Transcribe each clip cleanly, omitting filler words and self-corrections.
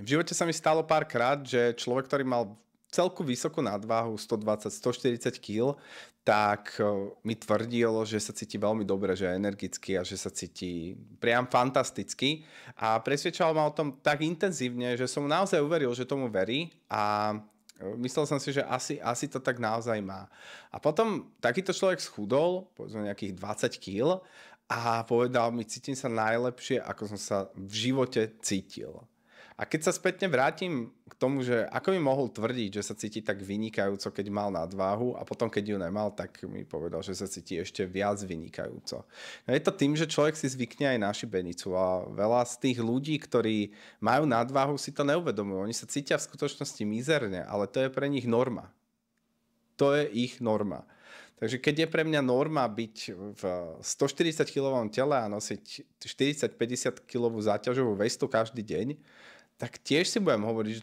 v živote sa mi stalo párkrát, že človek, ktorý mal celku vysokú nadváhu, 120-140 kg, tak mi tvrdil, že sa cíti veľmi dobre, že je energický a že sa cíti priam fantasticky. A presvedčal ma o tom tak intenzívne, že som naozaj uveril, že tomu verí a myslel som si, že asi to tak naozaj má. A potom takýto človek schudol, povedzme nejakých 20 kg a povedal mi, cítim sa najlepšie, ako som sa v živote cítil. A keď sa spätne vrátim k tomu, že ako mi mohol tvrdiť, že sa cíti tak vynikajúco, keď mal nadváhu a potom, keď ju nemal, tak mi povedal, že sa cíti ešte viac vynikajúco. No je to tým, že človek si zvykne aj na šibenicu a veľa z tých ľudí, ktorí majú nadváhu, si to neuvedomujú. Oni sa cítia v skutočnosti mizerne, ale to je pre nich norma. To je ich norma. Takže keď je pre mňa norma byť v 140-kilovom tele a nosiť 40-50 kilovú záťažovú vestu každý deň, tak tiež si budem hovoriť,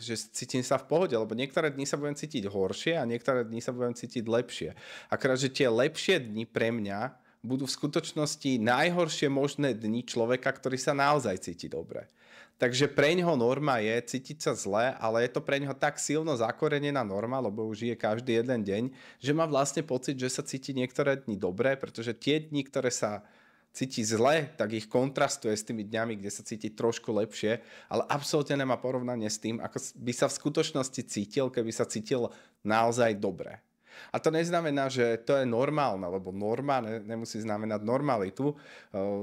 že cítim sa v pohode, lebo niektoré dni sa budem cítiť horšie a niektoré dni sa budem cítiť lepšie. Akorát, že tie lepšie dni pre mňa budú v skutočnosti najhoršie možné dni človeka, ktorý sa naozaj cíti dobre. Takže pre ňoho norma je cítiť sa zle, ale je to pre ňoho tak silno zakorenená norma, lebo už žije každý jeden deň, že má vlastne pocit, že sa cíti niektoré dni dobre, pretože tie dni, ktoré sa cíti zle, tak ich kontrastuje s tými dňami, kde sa cíti trošku lepšie, ale absolútne nemá porovnanie s tým, ako by sa v skutočnosti cítil, keby sa cítil naozaj dobre. A to neznamená, že to je normálne, lebo norma nemusí znamenať normalitu.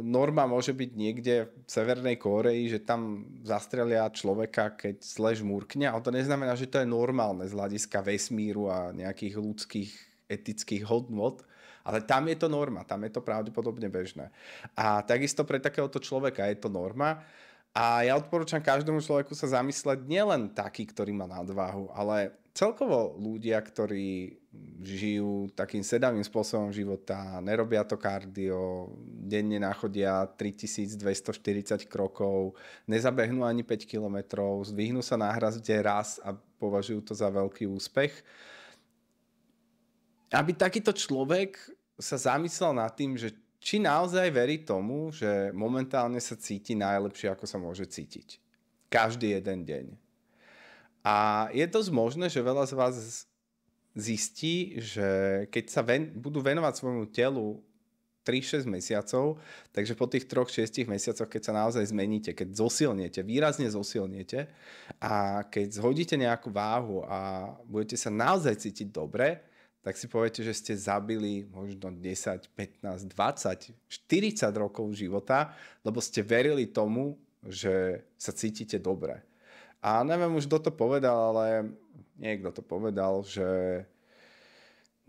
Norma môže byť niekde v Severnej Kórei, že tam zastrelia človeka, keď zle žmúrkne, ale to neznamená, že to je normálne z hľadiska vesmíru a nejakých ľudských etických hodnôt. Ale tam je to norma, tam je to pravdepodobne bežné. A takisto pre takéhoto človeka je to norma. A ja odporúčam každému človeku sa zamysleť nielen taký, ktorý má nadváhu, ale celkovo ľudia, ktorí žijú takým sedavým spôsobom života, nerobia to kardio, denne nachodia 3240 krokov, nezabehnú ani 5 kilometrov, zdvihnú sa na hrazde raz a považujú to za veľký úspech. Aby takýto človek sa zamyslel nad tým, že či naozaj verí tomu, že momentálne sa cíti najlepšie, ako sa môže cítiť. Každý jeden deň. A je dosť možné, že veľa z vás zistí, že keď sa budú venovať svojmu telu 3-6 mesiacov, takže po tých 3-6 mesiacoch, keď sa naozaj zmeníte, keď zosilniete, výrazne zosilniete a keď zhodíte nejakú váhu a budete sa naozaj cítiť dobre, tak si poviete, že ste zabili možno 10, 15, 20, 40 rokov života, lebo ste verili tomu, že sa cítite dobre. A neviem už, kto to povedal, ale niekto to povedal, že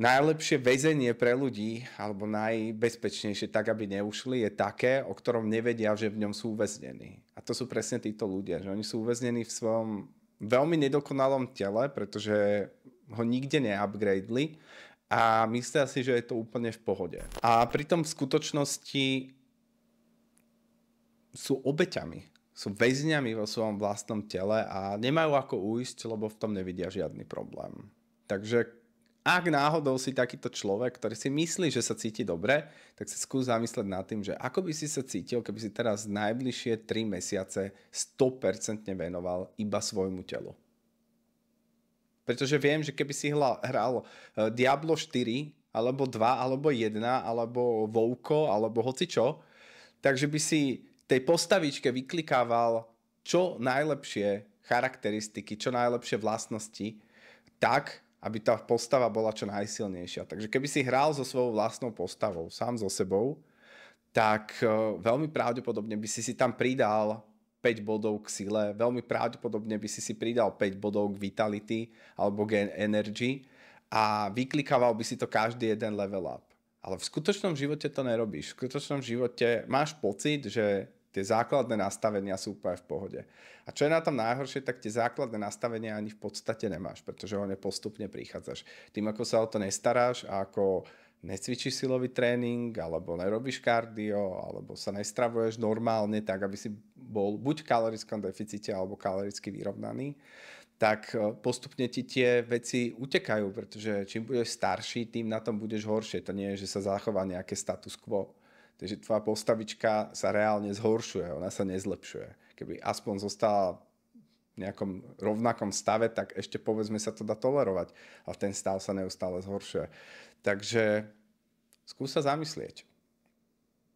najlepšie väzenie pre ľudí, alebo najbezpečnejšie tak, aby neušli, je také, o ktorom nevedia, že v ňom sú uväznení. A to sú presne títo ľudia, že oni sú uväznení v svojom veľmi nedokonalom tele, pretože ho nikde neupgradeli a myslia si, že je to úplne v pohode. A pritom v skutočnosti sú obeťami, sú väzňami vo svojom vlastnom tele a nemajú ako ujsť, lebo v tom nevidia žiadny problém. Takže ak náhodou si takýto človek, ktorý si myslí, že sa cíti dobre, tak sa skús zamyslieť nad tým, že ako by si sa cítil, keby si teraz najbližšie 3 mesiace 100% venoval iba svojmu telu. Pretože viem, že keby si hral Diablo 4, alebo 2, alebo 1, alebo Vouko, alebo hocičo, takže by si tej postavičke vyklikával čo najlepšie charakteristiky, čo najlepšie vlastnosti, tak, aby tá postava bola čo najsilnejšia. Takže keby si hral so svojou vlastnou postavou, sám so sebou, tak veľmi pravdepodobne by si tam pridal 5 bodov k sile, veľmi pravdepodobne by si pridal 5 bodov k vitality alebo k energy a vyklikával by si to každý jeden level up. Ale v skutočnom živote to nerobíš. V skutočnom živote máš pocit, že tie základné nastavenia sú úplne v pohode. A čo je na tom najhoršie, tak tie základné nastavenia ani v podstate nemáš, pretože o ne postupne prichádzaš. Tým, ako sa o to nestaráš a ako necvičíš silový tréning, alebo nerobíš kardio, alebo sa nestravuješ normálne tak, aby si bol buď v kalorickom deficite, alebo kaloricky vyrovnaný, tak postupne ti tie veci utekajú, pretože čím budeš starší, tým na tom budeš horšie. To nie je, že sa zachová nejaké status quo. Takže tvoja postavička sa reálne zhoršuje, ona sa nezlepšuje. Keby aspoň zostala nejakom rovnakom stave, tak ešte povedzme sa to dá tolerovať. Ale ten stav sa neustále zhoršuje. Takže skús sa zamyslieť.